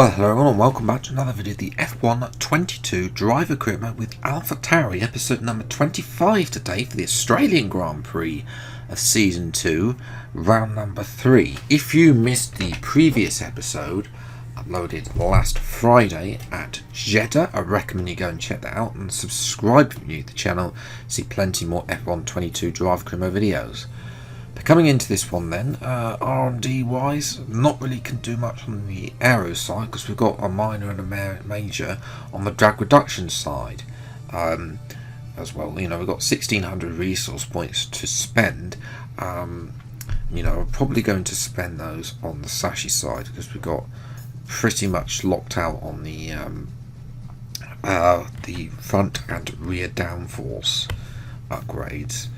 Well, hello everyone and welcome back to another video of the F1 22 driver recruitment with Tauri, episode number 25 today for the Australian Grand Prix of Season 2, round number 3. If you missed the previous episode, uploaded last Friday at Jeddah, I recommend you go and check that out and subscribe if you're new to the channel, see plenty more F1 22 driver recruitment videos. But coming into this one then, R&D wise, not really can do much on the aero side because we've got a minor and a major on the drag reduction side as well. You know, we've got 1600 resource points to spend. You know, we're probably going to spend those on the Sashi side because we've got pretty much locked out on the front and rear downforce upgrades.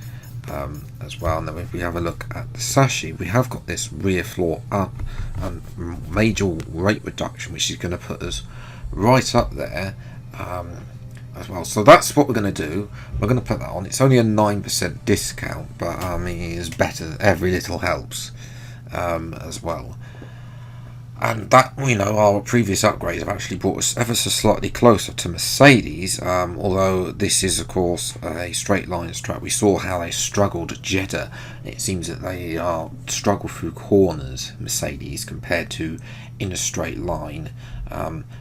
As well, and then if we have a look at the Sashi, we have got this rear floor up and major rate reduction, which is going to put us right up there as well. So that's what we're going to do. We're going to put that on. It's only a 9% discount, but I mean, it's better. Every little helps as well. And that, you know, our previous upgrades have actually brought us ever so slightly closer to Mercedes, although this is, of course, a straight lines track. We saw how they struggled at Jeddah. It seems that they struggle through corners, Mercedes, compared to in a straight line.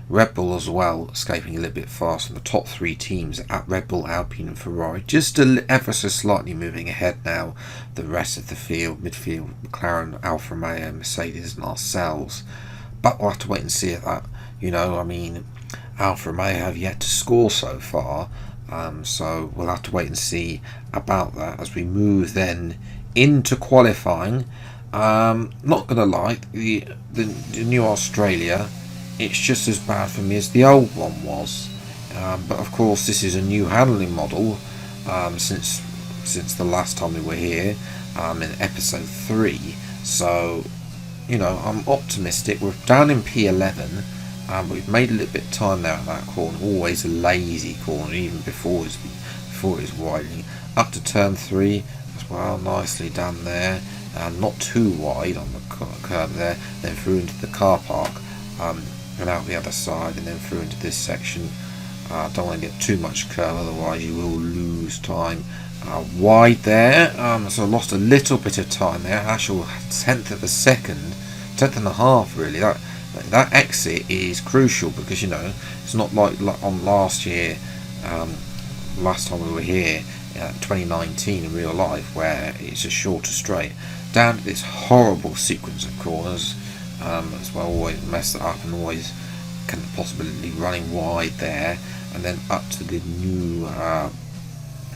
Red Bull as well, escaping a little bit fast from the top three teams at Red Bull, Alpine and Ferrari. Just ever so slightly moving ahead now. The rest of the field, midfield, McLaren, Alfa Romeo, Mercedes and ourselves. But we'll have to wait and see at that. You know, I mean, Alfa Romeo have yet to score so far. So we'll have to wait and see about that as we move then into qualifying. Not going to lie, the new Australia, it's just as bad for me as the old one was. But of course this is a new handling model since the last time we were here in episode 3. So, you know, I'm optimistic. We're down in P11, but we've made a little bit of time there at that corner. Always a lazy corner, even before it was widening. Up to turn 3 as well, nicely down there. Not too wide on the curb there. Then through into the car park, and out the other side, and then through into this section. Don't want to get too much curve, otherwise you will lose time. Wide there, so I lost a little bit of time there. Actual tenth of a second, tenth and a half really. That exit is crucial because, you know, it's not like on last year, last time we were here, 2019 in real life, where it's a shorter straight. Down to this horrible sequence of corners as well, always mess it up and always can possibly running wide there, and then up to the new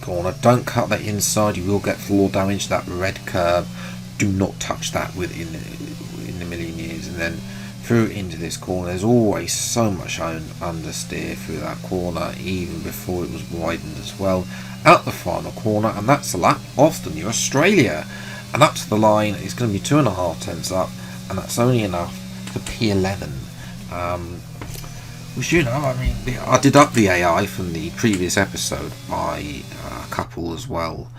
corner. Don't cut that inside, you will get floor damage. That red curb, do not touch that in a million years. And then through into this corner, there's always so much understeer through that corner, even before it was widened as well. Out the final corner, and that's a lap off the new Australia. And up to the line, it's going to be 2.5 tenths up, and that's only enough for P11. Which, you know, I mean, I did up the AI from the previous episode by a couple as well.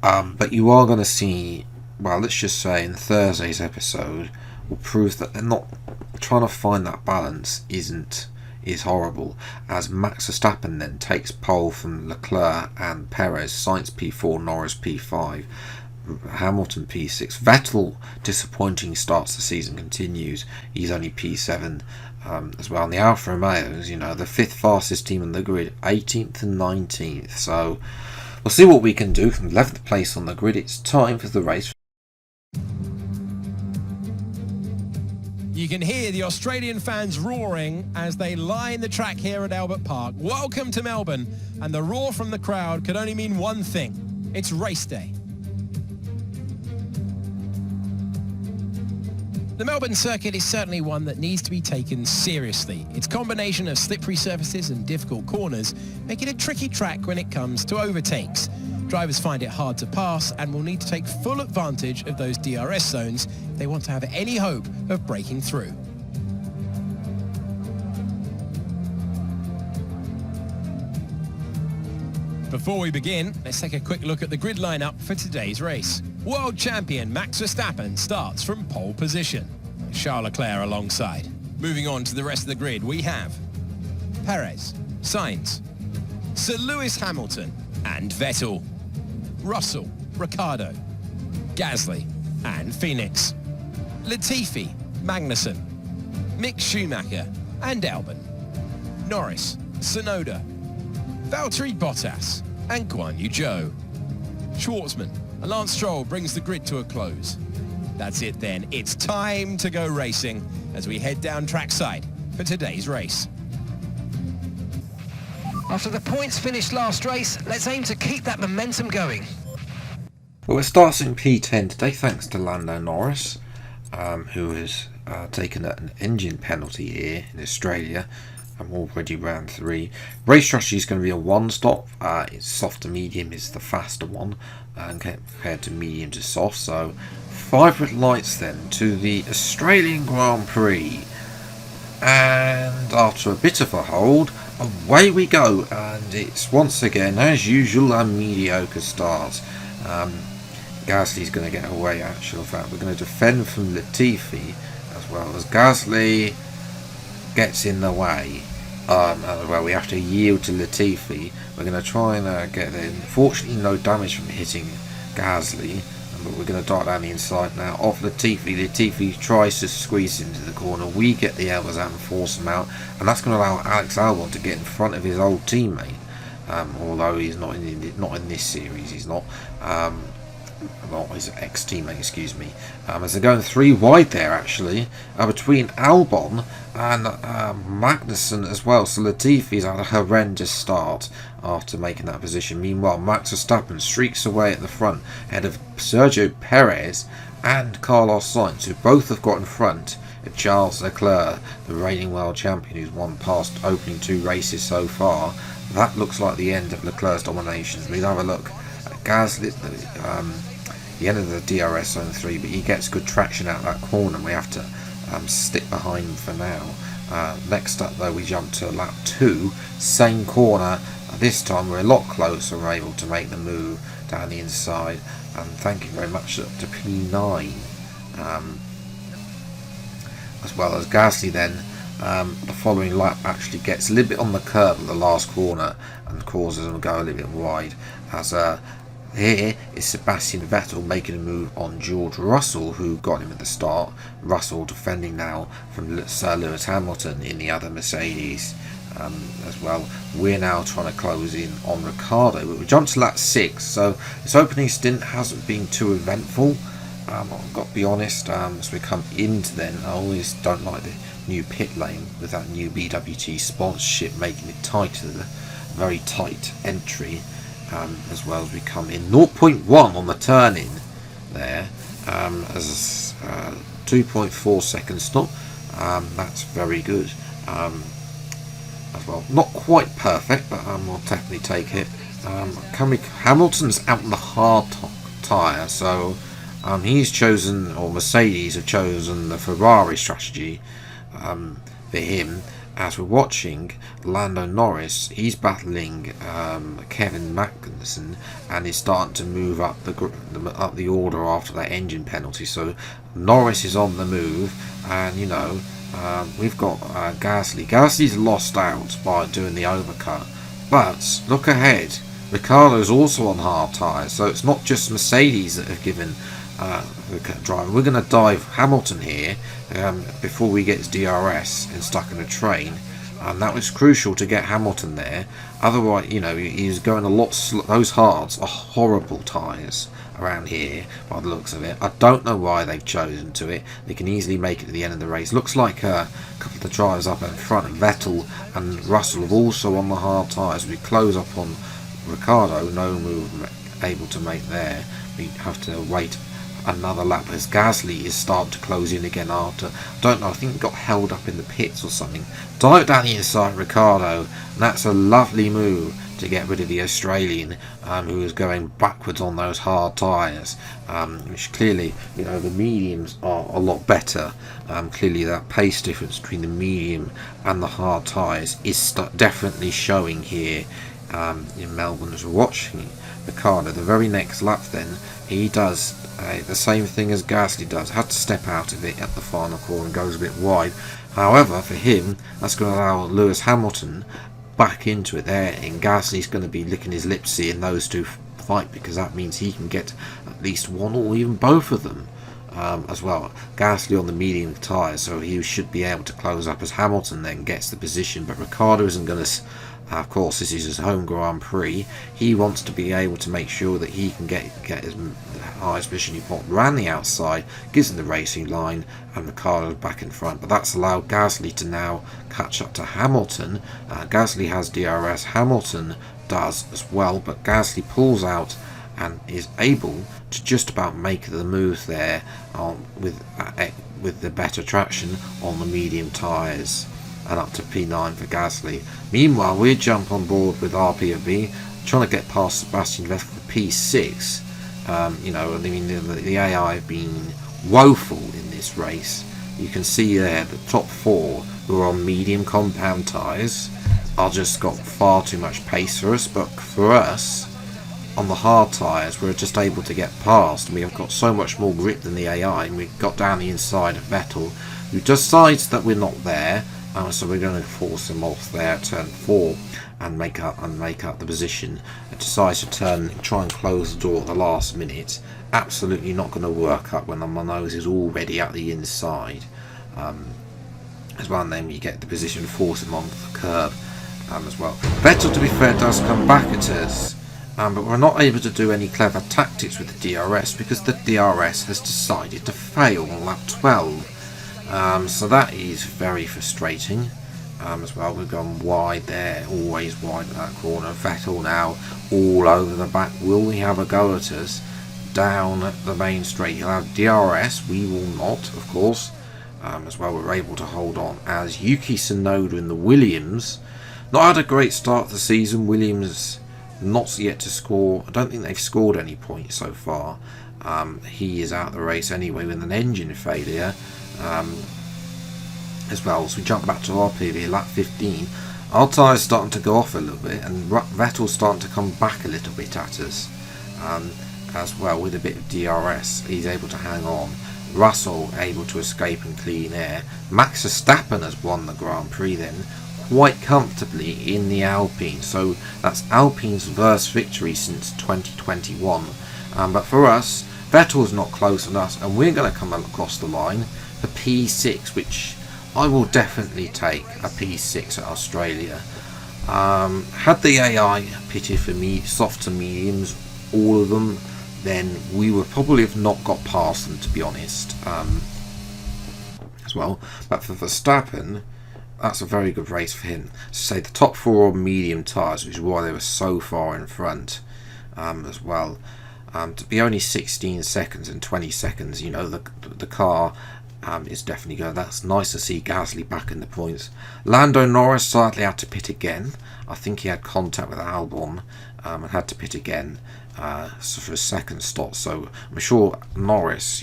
But you are going to see, well, let's just say in Thursday's episode, will prove that they're not trying to find that balance is horrible, as Max Verstappen then takes pole from Leclerc and Perez, Sainz P4, Norris P5, Hamilton P6. Vettel, disappointing starts the season, continues. He's only P7 as well. And the Alfa Romeos, you know, the 5th fastest team on the grid, 18th and 19th. So we'll see what we can do from 11th place on the grid. It's time for the race. You can hear the Australian fans roaring as they line the track here at Albert Park. Welcome to Melbourne, and the roar from the crowd could only mean one thing. It's race day. The Melbourne circuit is certainly one that needs to be taken seriously. Its combination of slippery surfaces and difficult corners make it a tricky track when it comes to overtakes. Drivers find it hard to pass and will need to take full advantage of those DRS zones if they want to have any hope of breaking through. Before we begin, let's take a quick look at the grid lineup for today's race. World champion Max Verstappen starts from pole position. Charles Leclerc alongside. Moving on to the rest of the grid, we have Perez, Sainz, Sir Lewis Hamilton and Vettel, Russell, Ricciardo, Gasly and Phoenix, Latifi, Magnussen, Mick Schumacher and Albon, Norris, Tsunoda, Valtteri Bottas and Guan Yu Zhou, Schwartzman and Lance Stroll brings the grid to a close. That's it then, it's time to go racing as we head down trackside for today's race. After the points finished last race, let's aim to keep that momentum going. Well, we're starting P10 today thanks to Lando Norris, who has taken an engine penalty here in Australia. I'm already round 3. Race strategy is going to be a one-stop. It's soft to medium is the faster one, compared to medium to soft. So 5 red lights then to the Australian Grand Prix. And after a bit of a hold, away we go. And it's once again, as usual, a mediocre start. Gasly's going to get away, actually. In fact, we're going to defend from Latifi as well as Gasly gets in the way. As well, we have to yield to Latifi. We're going to try and get in. Fortunately, no damage from hitting Gasly, but we're going to dart down the inside now off Latifi. Latifi tries to squeeze into the corner. We get the elbows out and force him out, and that's going to allow Alex Albon to get in front of his old teammate. Although he's not in this series, he's not. Not his ex-teammate, excuse me. As they're going 3 wide there, actually, between Albon and Magnussen as well. So Latifi's had a horrendous start after making that position. Meanwhile, Max Verstappen streaks away at the front, ahead of Sergio Perez and Carlos Sainz, who both have got in front of Charles Leclerc, the reigning world champion, who's won past opening 2 races so far. That looks like the end of Leclerc's domination. We'll have a look. Gasly, the end of the DRS zone 3, but he gets good traction out of that corner and we have to stick behind him for now. Next up though, we jump to lap 2, same corner. This time we're a lot closer, we're able to make the move down the inside, and thank you very much to P9 as well as Gasly then. The following lap actually gets a little bit on the curve of the last corner and causes him to go a little bit wide, as here is Sebastian Vettel making a move on George Russell, who got him at the start. Russell defending now from Sir Lewis Hamilton in the other Mercedes as well. We're now trying to close in on Ricciardo. We jumped to lap 6, so this opening stint hasn't been too eventful. I've got to be honest, as we come into then, I always don't like the new pit lane with that new BWT sponsorship making it tighter, the very tight entry. As well as we come in 0.1 on the turn in there, as 2.4 second stop. That's very good as well. Not quite perfect, but I'll definitely take it. Hamilton's out on the hard tyre, so he's chosen, or Mercedes have chosen, the Ferrari strategy for him. As we're watching Lando Norris, he's battling Kevin Magnussen and is starting to move up the order after that engine penalty. So Norris is on the move, and we've got Gasly. Gasly's lost out by doing the overcut, but look ahead, Ricciardo's also on hard tyres, so it's not just Mercedes that have given the driver. We're going to dive Hamilton here before we get his DRS and stuck in a train, and that was crucial to get Hamilton there. Otherwise, he's going a lot those hards are horrible tyres around here by the looks of it. I don't know why they've chosen to it. They can easily make it to the end of the race. Looks like a couple of the drivers up in front, Vettel and Russell, have also on the hard tyres. We close up on Ricciardo, no move able to make there. We have to wait another lap as Gasly is starting to close in again after, don't know, I think he got held up in the pits or something. Dive down the inside Ricciardo, and that's a lovely move to get rid of the Australian who is going backwards on those hard tyres, which clearly, the mediums are a lot better. Clearly that pace difference between the medium and the hard tyres is definitely showing here in Melbourne as we're watching Ricciardo. The very next lap then, he does the same thing as Gasly does, had to step out of it at the final corner and goes a bit wide. However, for him, that's going to allow Lewis Hamilton back into it there, and Gasly's going to be licking his lips seeing those two fight, because that means he can get at least one or even both of them as well. Gasly on the medium tyres, so he should be able to close up as Hamilton then gets the position, but Ricciardo isn't going to. Of course, this is his home Grand Prix. He wants to be able to make sure that he can get his highest position he can around the outside, gives him the racing line, and Ricciardo's back in front. But that's allowed Gasly to now catch up to Hamilton. Gasly has DRS, Hamilton does as well, but Gasly pulls out and is able to just about make the move there with the better traction on the medium tyres, and up to P9 for Gasly. Meanwhile, we jump on board with RPOB, trying to get past Sebastian Vettel for P6. The AI have been woeful in this race. You can see there the top four who are on medium compound tyres are just got far too much pace for us, but for us on the hard tyres we're just able to get past, and we have got so much more grip than the AI, and we've got down the inside of Vettel, who decides that we're not there. So we're going to force him off there at turn 4 and make up the position. And decides to try and close the door at the last minute. Absolutely not going to work up when my nose is already at the inside. As well, and then you get the position to force him onto the curb as well. Vettel, to be fair, does come back at us, but we're not able to do any clever tactics with the DRS because the DRS has decided to fail on lap 12. So that is very frustrating as well. We've gone wide there, always wide at that corner. Vettel now all over the back. Will he have a go at us down the main straight? He'll have DRS, we will not, of course. As well, we're able to hold on as Yuki Tsunoda in the Williams. Not had a great start to the season. Williams not yet to score. I don't think they've scored any points so far. He is out of the race anyway with an engine failure. As well, so we jump back to our PV, lap 15. Our tyres starting to go off a little bit, and Vettel's starting to come back a little bit at us as well with a bit of DRS. He's able to hang on. Russell able to escape in clean air. Max Verstappen has won the Grand Prix then quite comfortably in the Alpine, so that's Alpine's first victory since 2021. But for us, Vettel's not close on us, and we're going to come across the line for P6, which I will definitely take a P6 at Australia. Had the AI pitted for me soft to mediums, all of them, then we would probably have not got past them, to be honest, as well. But for Verstappen, that's a very good race for him. So say the top four on medium tyres, which is why they were so far in front as well. To be only 16 seconds and 20 seconds, the car is definitely good. That's nice to see Gasly back in the points. Lando Norris sadly had to pit again. I think he had contact with Albon and had to pit again for a second stop. So I'm sure Norris,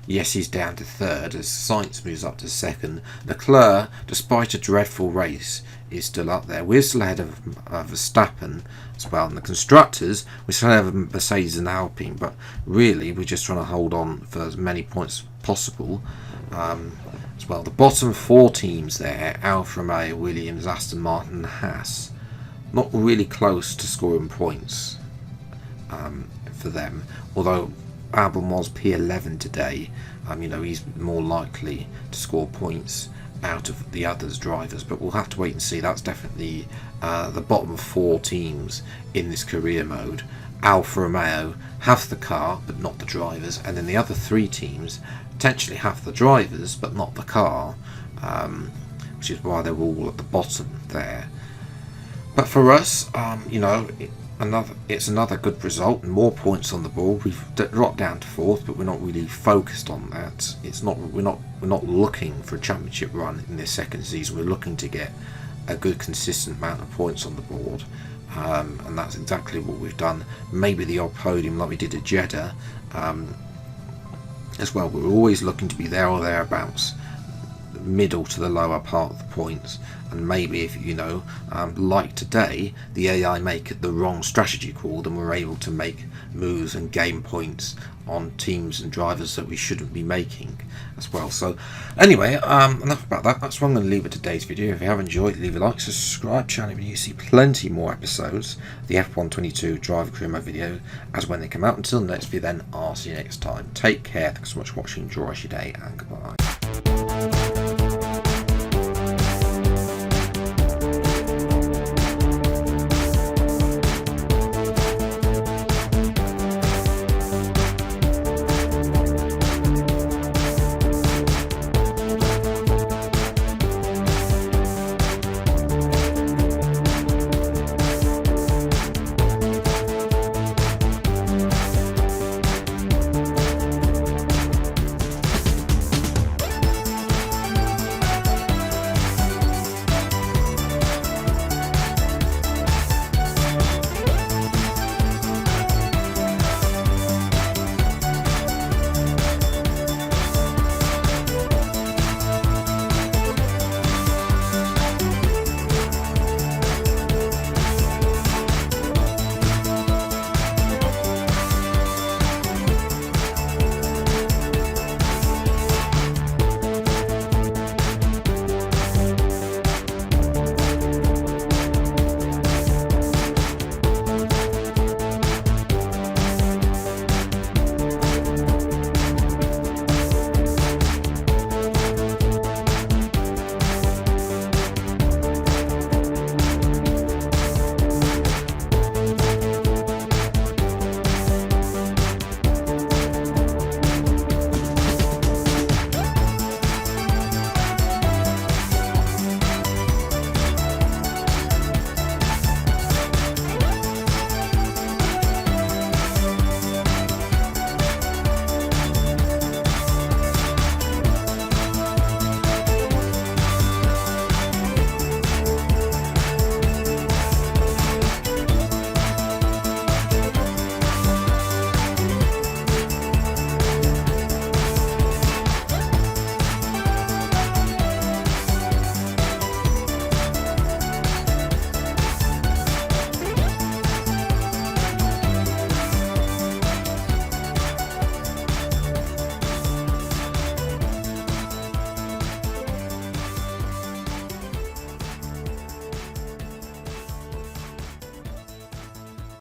yes, he's down to third as Sainz moves up to second. Leclerc, despite a dreadful race, is still up there. We're still ahead of Verstappen as well. And the constructors, we're still ahead of Mercedes and Alpine, but really we're just trying to hold on for as many points as possible. As well, the bottom four teams there, Alfa Romeo, Williams, Aston Martin and Haas, not really close to scoring points for them, although Albon was P11 today. He's more likely to score points out of the others drivers, but we'll have to wait and see. That's definitely the bottom four teams in this career mode. Alfa Romeo have the car but not the drivers, and then the other three teams potentially have the drivers but not the car, which is why they're all at the bottom there. But for us, it's another good result and more points on the board. We've dropped down to fourth, but we're not really focused on that. We're not looking for a championship run in this second season. We're looking to get a good consistent amount of points on the board, and that's exactly what we've done. Maybe the odd podium like we did at Jeddah as well. We're always looking to be there or thereabouts. middle to the lower part of the points, and maybe if like today, the AI make the wrong strategy call, then we're able to make moves and gain points on teams and drivers that we shouldn't be making as well. So anyway, enough about that. That's where I'm going to leave it today's video. If you have enjoyed, leave a like, subscribe channel, and you see plenty more episodes of the F122 driver career mode video as when they come out. Until the next video then, I'll see you next time. Take care, thanks so much for watching, enjoy your day, and goodbye.